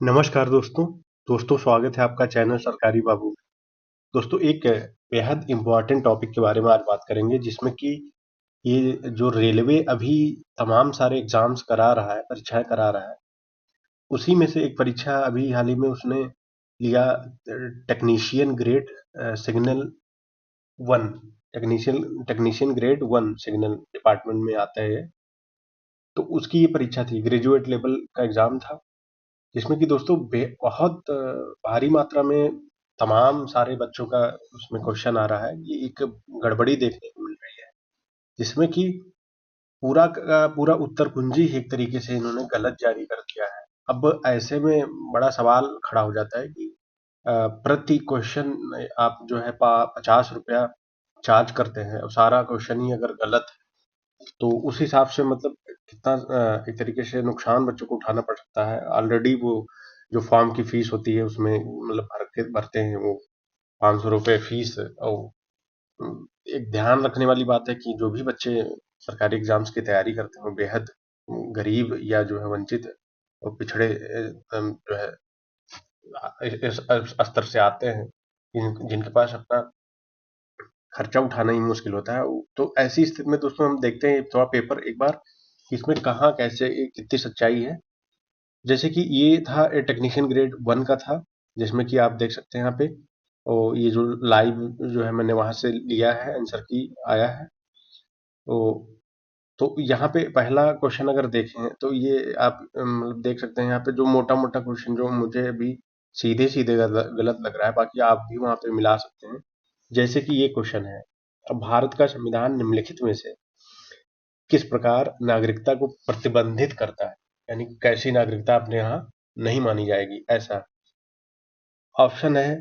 नमस्कार दोस्तों। स्वागत है आपका चैनल सरकारी बाबू में। दोस्तों, एक बेहद इम्पोर्टेंट टॉपिक के बारे में आज बात करेंगे, जिसमें कि ये जो रेलवे अभी तमाम सारे एग्जाम्स करा रहा है, परीक्षाएं करा रहा है, उसी में से एक परीक्षा अभी हाल ही में उसने लिया। Technician grade signal one, technician grade one signal department में आता है। तो उसकी ये परीक्षा थी, ग्रेजुएट लेवल का एग्जाम था, जिसमें कि दोस्तों बहुत भारी मात्रा में तमाम सारे बच्चों का उसमें क्वेश्चन आ रहा है। ये एक गड़बड़ी देखने को मिल रही है, जिसमें कि पूरा का पूरा उत्तर कुंजी ही एक तरीके से इन्होंने गलत जारी कर दिया है। अब ऐसे में बड़ा सवाल खड़ा हो जाता है कि प्रति क्वेश्चन आप जो है 50 रुपया चार्ज करते हैं, और सारा क्वेश्चन ही अगर गलत है तो उस हिसाब से मतलब कितना एक तरीके से नुकसान बच्चों को उठाना पड़ सकता है। ऑलरेडी वो जो फॉर्म की फीस होती है उसमें मतलब भरते हैं वो 500 रुपये फीस। और एक ध्यान रखने वाली बात है कि जो भी बच्चे सरकारी एग्जाम्स की तैयारी करते हैं वो बेहद गरीब या जो है वंचित और पिछड़े जो है इस स्तर से आते हैं, जिनके पास अपना खर्चा उठाना ही मुश्किल होता है। तो ऐसी स्थिति में दोस्तों हम देखते हैं थोड़ा पेपर एक बार कि इसमें कहाँ कैसे कितनी सच्चाई है। जैसे कि ये था टेक्नीशियन ग्रेड वन का था, जिसमें कि आप देख सकते हैं यहाँ पे। और ये जो लाइव जो है मैंने वहां से लिया है, आंसर की आया है। तो यहाँ पे पहला क्वेश्चन अगर देखें तो ये आप मतलब देख सकते हैं यहाँ पे जो मोटा मोटा क्वेश्चन जो मुझे अभी सीधे सीधे गलत लग रहा है, बाकी आप भी वहां पे मिला सकते हैं। जैसे कि ये क्वेश्चन है, अब भारत का संविधान निम्नलिखित में से किस प्रकार नागरिकता को प्रतिबंधित करता है, यानी कि कैसी नागरिकता अपने यहाँ नहीं मानी जाएगी। ऐसा ऑप्शन है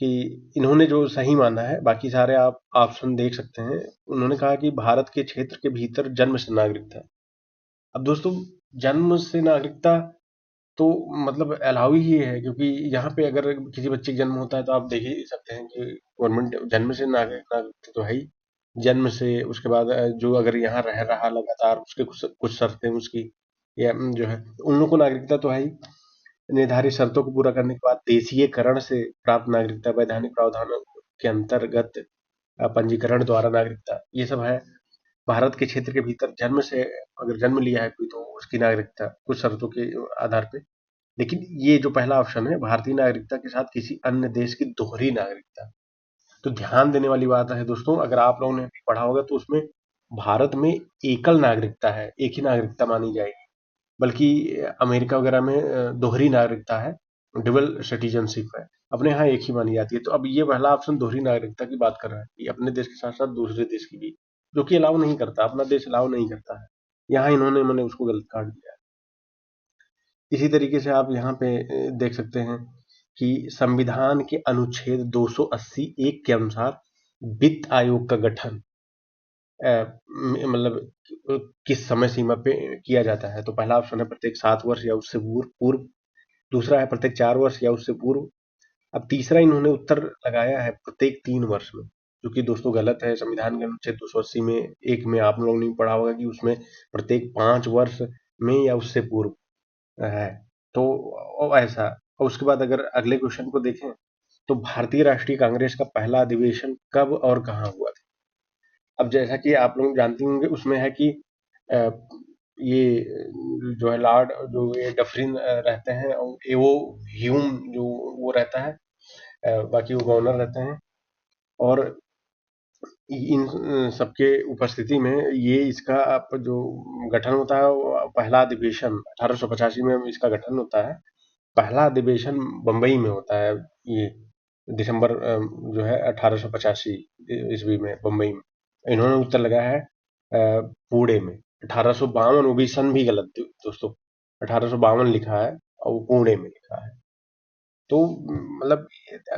कि इन्होंने जो सही माना है, बाकी सारे आप ऑप्शन देख सकते हैं। उन्होंने कहा कि भारत के क्षेत्र के भीतर जन्म से नागरिकता। अब दोस्तों, जन्म से नागरिकता तो मतलब अलाउ ही है, क्योंकि यहाँ पे अगर किसी बच्चे का जन्म होता है तो आप देख ही सकते हैं कि गवर्नमेंट जन्म से नागरिक तो है ही। जन्म से उसके बाद जो अगर यहाँ रह रहा लगातार, उसके कुछ कुछ शर्तें उसकी या जो है उन लोगों को नागरिकता तो है ही। निर्धारित शर्तों को पूरा करने के बाद देशीयकरण से प्राप्त नागरिकता, वैधानिक प्रावधानों के अंतर्गत पंजीकरण द्वारा नागरिकता, ये सब है। भारत के क्षेत्र के भीतर जन्म से अगर जन्म लिया है कोई तो उसकी नागरिकता कुछ शर्तों के आधार पे। लेकिन ये जो पहला ऑप्शन है, भारतीय नागरिकता के साथ किसी अन्य देश की दोहरी नागरिकता, तो ध्यान देने वाली बात है दोस्तों, अगर आप लोगों ने भी पढ़ा होगा तो उसमें भारत में एकल नागरिकता है, एक ही नागरिकता मानी जाएगी। बल्कि अमेरिका वगैरह में दोहरी नागरिकता है, डबल सिटीजनशिप है। अपने यहाँ एक ही मानी जाती है। तो अब ये पहला ऑप्शन दोहरी नागरिकता की बात कर रहा है कि अपने देश के साथ साथ दूसरे देश की भी, जो कि अलाउ नहीं करता, अपना देश अलाउ नहीं करता है। यहाँ इन्होंने मैंने उसको गलत काट दिया है। इसी तरीके से आप यहाँ पे देख सकते हैं कि संविधान के अनुच्छेद 280 एक के अनुसार वित्त आयोग का गठन मतलब किस समय सीमा पे किया जाता है। तो पहला ऑप्शन है प्रत्येक 7 वर्ष या उससे पूर्व। दूसरा है प्रत्येक 4 वर्ष या उससे पूर्व। अब तीसरा इन्होंने उत्तर लगाया है प्रत्येक 3 वर्ष में, जो कि दोस्तों गलत है। संविधान के अनुच्छेद 280 में एक में आप लोगों ने पढ़ा होगा कि उसमें प्रत्येक 5 वर्ष में या उससे पूर्व है। तो ऐसा। और उसके बाद अगर अगले क्वेश्चन को देखें तो भारतीय राष्ट्रीय कांग्रेस का पहला अधिवेशन कब और कहाँ हुआ था। अब जैसा कि आप लोग जानते होंगे उसमें है कि अ, ये जो है लॉर्ड जो ये डफरिन रहते हैं, और एवो ह्यूम जो वो रहता है, बाकी वो गवर्नर रहते हैं। और इन सबके उपस्थिति में ये इसका आप जो गठन होता है वो पहला अधिवेशन 1885 में इसका गठन होता है। पहला अधिवेशन बम्बई में होता है, ये दिसंबर जो है 1885 ईस्वी में बम्बई में। इन्होंने उत्तर लगाया है पुणे में 1852। वो भी सन भी गलत दोस्तों, 1852 लिखा है और वो पुणे में लिखा है। तो मतलब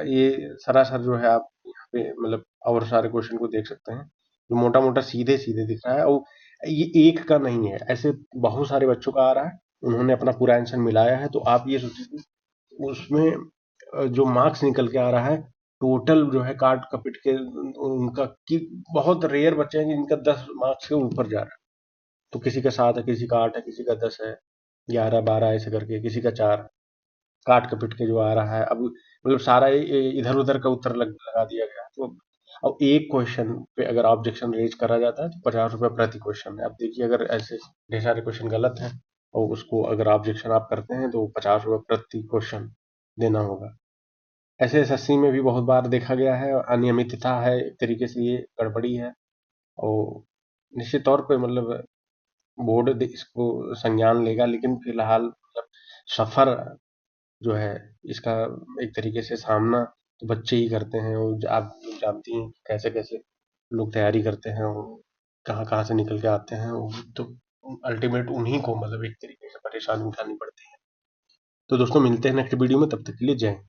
ये सरासर जो है आप यहाँ पे मतलब और सारे क्वेश्चन को देख सकते हैं, जो मोटा मोटा सीधे सीधे दिख रहा है। और ये एक का नहीं है, ऐसे बहुत सारे बच्चों का आ रहा है, उन्होंने अपना पूरा आंसर मिलाया है। तो आप ये सोचिए कि उसमें जो मार्क्स निकल के आ रहा है टोटल जो है काट कपिट के उनका, कि बहुत रेयर बच्चे हैं जिनका 10 मार्क्स के ऊपर जा रहा है। तो किसी का 7 है, किसी का 8 है, किसी का 10 है। 11 12 ऐसे करके, किसी का 4 काट के पिट के जो आ रहा है। अब मतलब सारा इधर उधर का उत्तर लगा दिया गया। तो अब एक क्वेश्चन पे अगर ऑब्जेक्शन रेज करा जाता है तो 50 रुपये प्रति क्वेश्चन है। अब देखिए अगर ऐसे ढेर सारे क्वेश्चन गलत हैं और उसको अगर ऑब्जेक्शन आप करते हैं तो 50 रुपये प्रति क्वेश्चन देना होगा। ऐसे एसएससी में भी बहुत बार देखा गया है, और अनियमितता है, एक तरीके से ये गड़बड़ी है। और निश्चित तौर पे मतलब बोर्ड इसको संज्ञान लेगा, लेकिन फिलहाल मतलब सफर जो है इसका एक तरीके से सामना तो बच्चे ही करते हैं। और आप जानती हैं कैसे कैसे लोग तैयारी करते हैं और कहाँ कहाँ से निकल के आते हैं। वो तो अल्टीमेट उन्हीं को मतलब एक तरीके से परेशानी उठानी पड़ती है। तो दोस्तों मिलते हैं नेक्स्ट वीडियो में, तब तक के लिए जय हिंद।